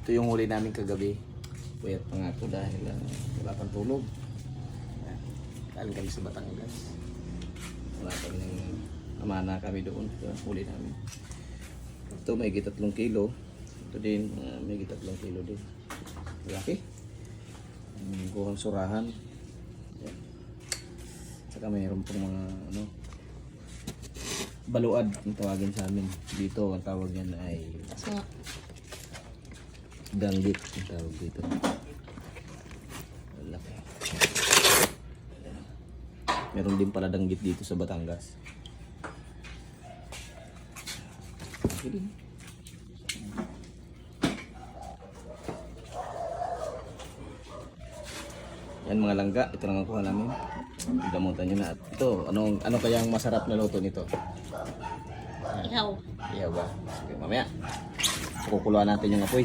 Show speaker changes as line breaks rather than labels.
Ito yung huli namin kagabi. Puyat pa nga ito dahil wala pang tulog. Kaling kami sa Batangas. Wala kami ng amana kami doon. Ito huli namin. Ito may 3 kilo. Ito din may 3 kilo din. Malaki. Kuhang surahan. Yan. Saka mayroon pong mga baluad ang tawagin sa amin. Dito ang tawag niyan ay danggit ang tawag dito. Laki. Meron din pala danggit dito sa Batangas. Okay din. Yan mga langga, ito lang ang kuha namin. Gamutan nyo na. Ito, ano kaya ang masarap na luto nito?
Ihaw.
Ihaw ba? Sige, mamaya. Kukuluan natin yung apoy.